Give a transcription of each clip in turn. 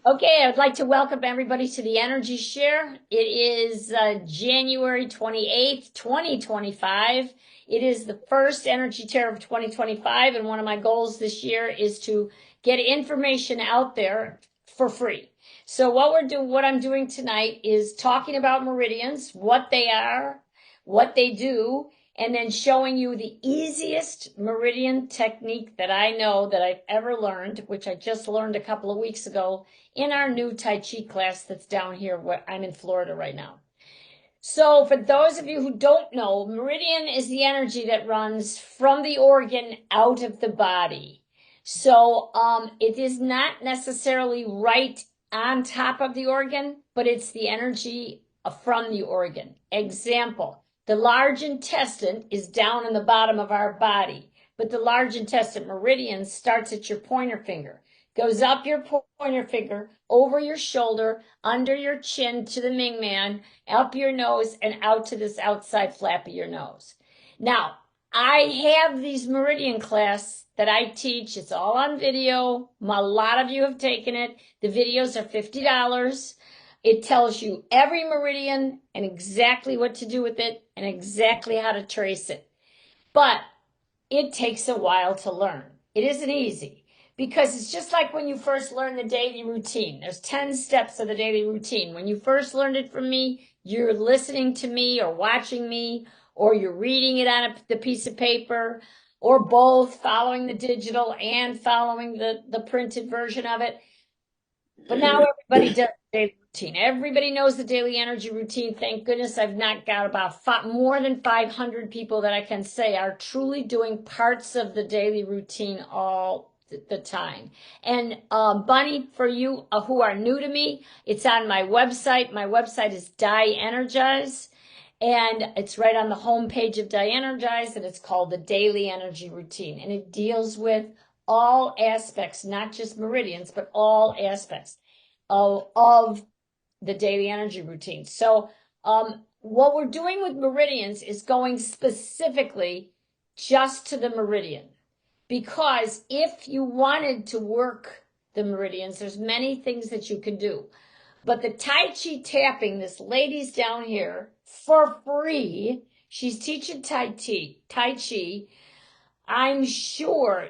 Okay, I'd like to welcome everybody to the Energy Share. It is January 28th, 2025. It is the first Energy Share of 2025, and one of my goals this year is to get information out there for free. So what I'm doing tonight is talking about meridians, what they are, what they do, and then showing you the easiest meridian technique that I know that I've ever learned, which I just learned a couple of weeks ago in our new Tai Chi class that's down here where I'm in Florida right now. So for those of you who don't know, meridian is the energy that runs from the organ out of the body. So it is not necessarily right on top of the organ, but it's the energy from the organ. Example, the large intestine is down in the bottom of our body, but the large intestine meridian starts at your pointer finger, goes up your pointer finger, over your shoulder, under your chin to the Ming Man, up your nose, and out to this outside flap of your nose. Now, I have these meridian class that I teach. It's all on video. A lot of you have taken it. The videos are $50. It tells you every meridian and exactly what to do with it and exactly how to trace it. But it takes a while to learn. It isn't easy because it's just like when you first learn the daily routine. There's 10 steps of the daily routine. When you first learned it from me, you're listening to me or watching me, or you're reading it on the piece of paper, or both, following the digital and following the printed version of it. But now everybody does the daily routine. Everybody knows the daily energy routine. Thank goodness I've not got about more than 500 people that I can say are truly doing parts of the daily routine all the time. And Bunny, for you who are new to me, it's on my website. My website is DieEnergize, and it's right on the home page of DieEnergize, and it's called the Daily Energy Routine, and it deals with all aspects, not just meridians, but all aspects of the daily energy routine. So what we're doing with meridians is going specifically just to the meridian, because if you wanted to work the meridians, there's many things that you can do. But the Tai Chi tapping, this lady's down here for free. She's teaching Tai Chi. I'm sure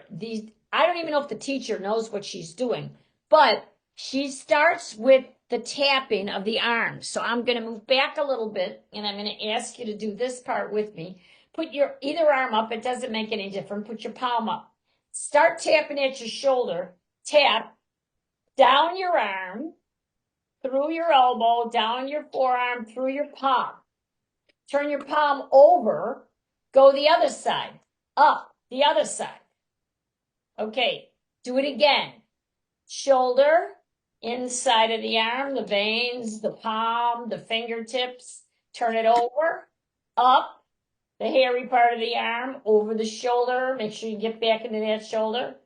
I don't even know if the teacher knows what she's doing, but she starts with the tapping of the arms. So I'm going to move back a little bit, and I'm going to ask you to do this part with me. Put your either arm up. It doesn't make any difference. Put your palm up. Start tapping at your shoulder. Tap down your arm, through your elbow, down your forearm, through your palm. Turn your palm over. Go the other side. Up the other side. Okay, do it again. Shoulder, inside of the arm, the veins, the palm, the fingertips. Turn it over, up, the hairy part of the arm, over the shoulder. Make sure you get back into that shoulder.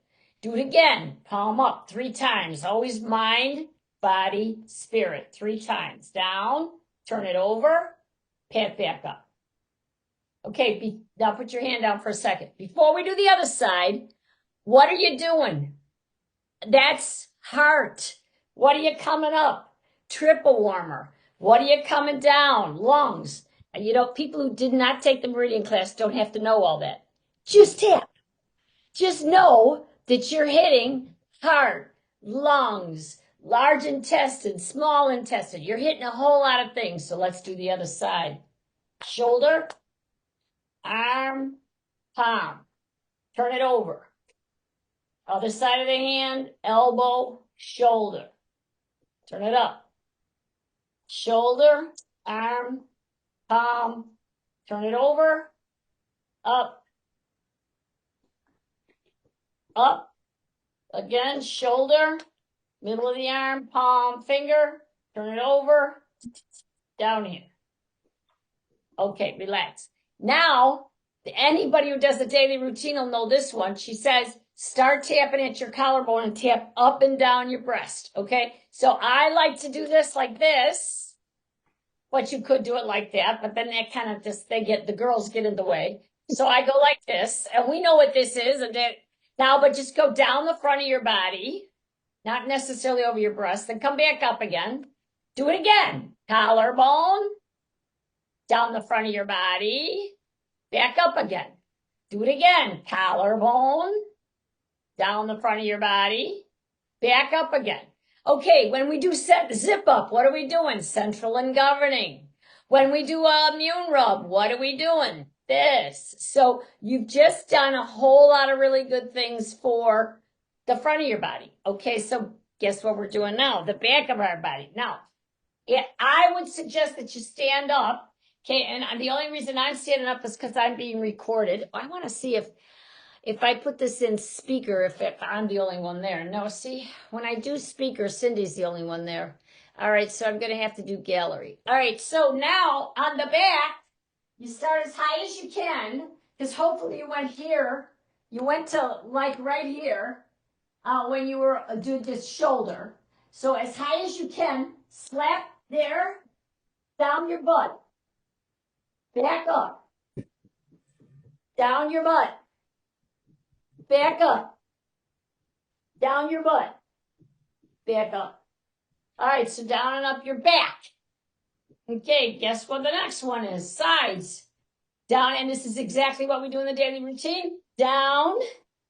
Do it again. Palm up 3 times. Always mind, body, spirit. 3 times. Down, turn it over, pat back up. Okay, now put your hand down for a second. Before we do the other side, what are you doing? That's heart. What are you coming up? Triple warmer. What are you coming down? Lungs. And people who did not take the meridian class don't have to know all that. Just tap. Just know that you're hitting heart, lungs, large intestine, small intestine. You're hitting a whole lot of things. So let's do the other side. Shoulder, arm, palm. Turn it over. Other side of the hand, elbow, shoulder. Turn it up. Shoulder, arm, palm. Turn it over. Up. Up. Again, shoulder, middle of the arm, palm, finger. Turn it over. Down here. Okay, relax. Now, anybody who does the daily routine will know this one. She says, start tapping at your collarbone and tap up and down your breast, okay? So I like to do this like this, but you could do it like that, but then that kind of the girls get in the way. So I go like this, and we know what this is. Now, but just go down the front of your body, not necessarily over your breast. Then come back up again. Do it again. Collarbone, down the front of your body, back up again. Do it again. Collarbone, down the front of your body, back up again. Okay, when we do zip up, what are we doing? Central and governing. When we do a immune rub, what are we doing? This. So you've just done a whole lot of really good things for the front of your body. Okay, so guess what we're doing now? The back of our body. Now, I would suggest that you stand up. Okay, and the only reason I'm standing up is because I'm being recorded. I want to see if I put this in speaker, if I'm the only one there. No, see, when I do speaker, Cindy's the only one there. All right, so I'm going to have to do gallery. All right, so now on the back, you start as high as you can, because hopefully you went here. You went to like right here when you were doing this shoulder. So as high as you can, slap there, down your butt, back up, down your butt, back up, down your butt, back up. All right, so down and up your back. Okay, guess what the next one is? Sides. Down, and this is exactly what we do in the daily routine. Down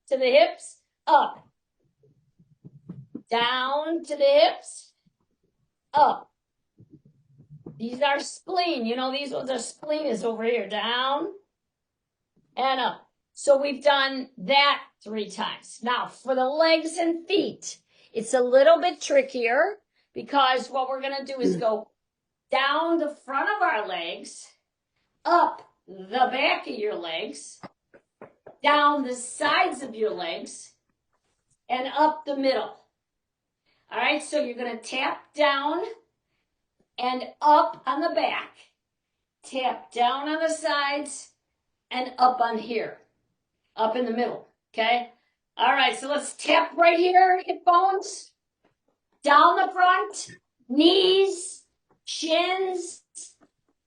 to the hips, up. Down to the hips, up. These are spleen. You know, these ones are spleen is over here. Down and up. So we've done that 3 times. Now, for the legs and feet, it's a little bit trickier because what we're going to do is go down the front of our legs, up the back of your legs, down the sides of your legs, and up the middle. All right, so you're going to tap down and up on the back, tap down on the sides, and up on here, up in the middle, okay? All right, so let's tap right here, hip bones, down the front, knees, shins,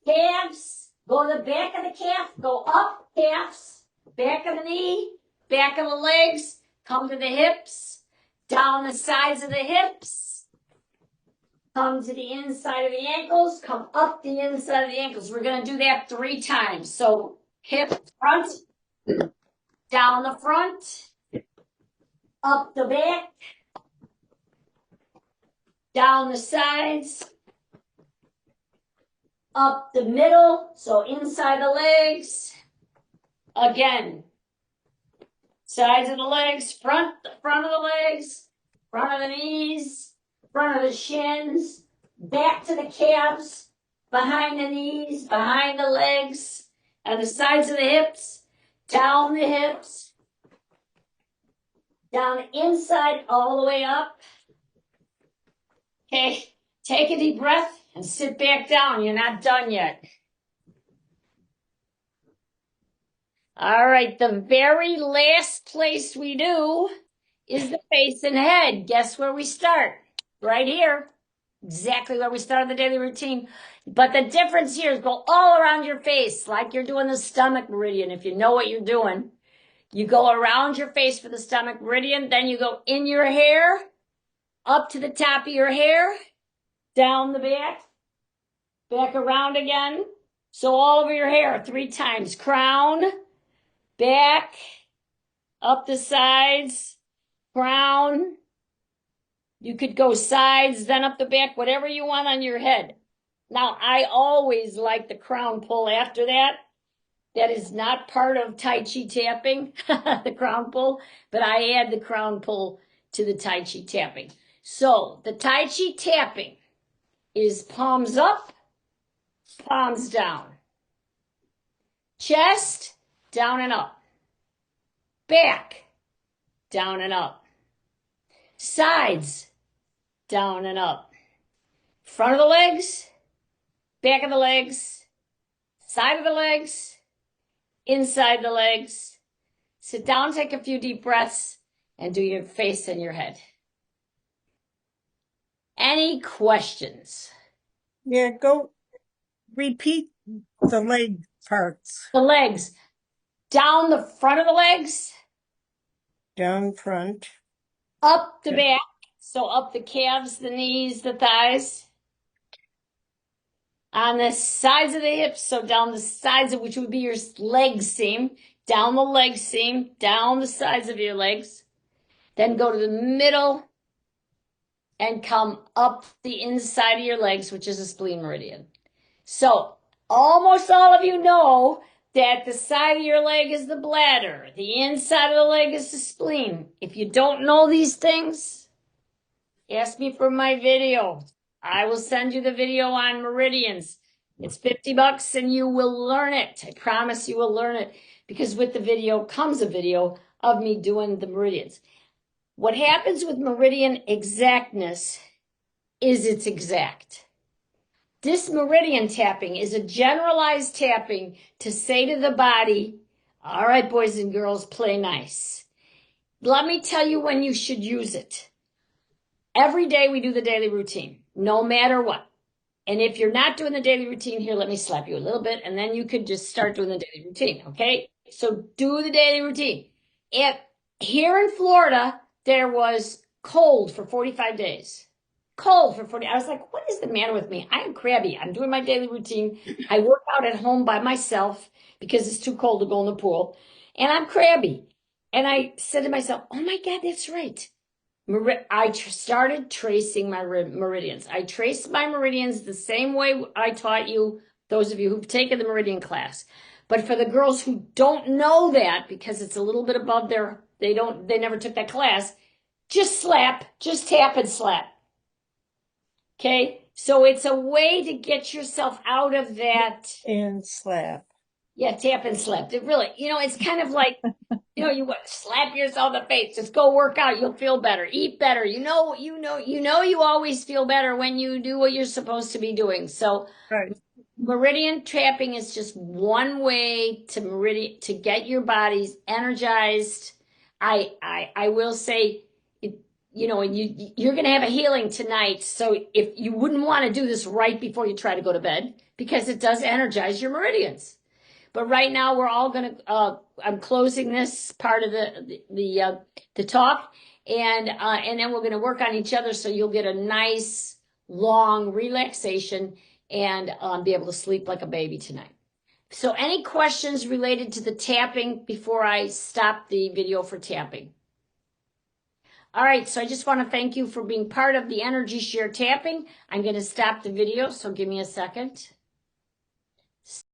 calves, go to the back of the calf, go up, calves, back of the knee, back of the legs, come to the hips, down the sides of the hips, come to the inside of the ankles, come up the inside of the ankles. We're going to do that 3 times. So hip front, down the front, up the back, down the sides, up the middle, so inside the legs. Again, sides of the legs, front of the legs, front of the knees, front of the shins, back to the calves, behind the knees, behind the legs, and the sides of the hips, down the hips, down the inside all the way up. Okay, take a deep breath and sit back down. You're not done yet. All right, the very last place we do is the face and head. Guess where we start? Right here. Exactly where we start the daily routine. But the difference here is go all around your face like you're doing the stomach meridian. If you know what you're doing, you go around your face for the stomach meridian. Then you go in your hair, up to the top of your hair, down the back around again. So all over your hair 3 times. Crown, back, up the sides, crown. You could go sides, then up the back, whatever you want on your head. Now, I always like the crown pull after that. That is not part of Tai Chi tapping, the crown pull, but I add the crown pull to the Tai Chi tapping. So the Tai Chi tapping is palms up, palms down. Chest, down and up. Back, down and up. Sides, down and up. Front of the legs, back of the legs, side of the legs, inside the legs. Sit down, take a few deep breaths, and do your face and your head. Any questions? Yeah, go repeat the leg parts. The legs. Down the front of the legs. Down front. Up the back. So up the calves, the knees, the thighs. On the sides of the hips, so down the sides of which would be your leg seam, down the leg seam, down the sides of your legs. Then go to the middle and come up the inside of your legs, which is a spleen meridian. So almost all of you know that the side of your leg is the bladder. The inside of the leg is the spleen. If you don't know these things, ask me for my video. I will send you the video on meridians. It's $50 and you will learn it. I promise you will learn it, because with the video comes a video of me doing the meridians. What happens with meridian exactness is it's exact. This meridian tapping is a generalized tapping to say to the body, all right, boys and girls, play nice. Let me tell you when you should use it. Every day we do the daily routine, no matter what. And if you're not doing the daily routine here, let me slap you a little bit, and then you could just start doing the daily routine, okay? So do the daily routine. Here in Florida, there was cold for 45 days. Cold for 40. I was like, what is the matter with me? I am crabby. I'm doing my daily routine. I work out at home by myself because it's too cold to go in the pool. And I'm crabby. And I said to myself, oh my God, that's right. I started tracing my meridians. I traced my meridians the same way I taught you, those of you who've taken the meridian class. But for the girls who don't know that, because it's a little bit above they never took that class, just tap and slap. Okay? So it's a way to get yourself out of that. And slap. Yeah, tap and slap. It really, it's kind of like, you slap yourself in the face. Just go work out. You'll feel better. Eat better. You always feel better when you do what you're supposed to be doing. So Right. meridian tapping is just one way to get your bodies energized. I will say, you're going to have a healing tonight. So if you wouldn't want to do this right before you try to go to bed, because it does energize your meridians. But right now we're all going to, I'm closing this part of the talk, and then we're going to work on each other. So you'll get a nice long relaxation and be able to sleep like a baby tonight. So any questions related to the tapping before I stop the video for tapping? All right, so I just want to thank you for being part of the Energy Share tapping. I'm going to stop the video, so give me a second.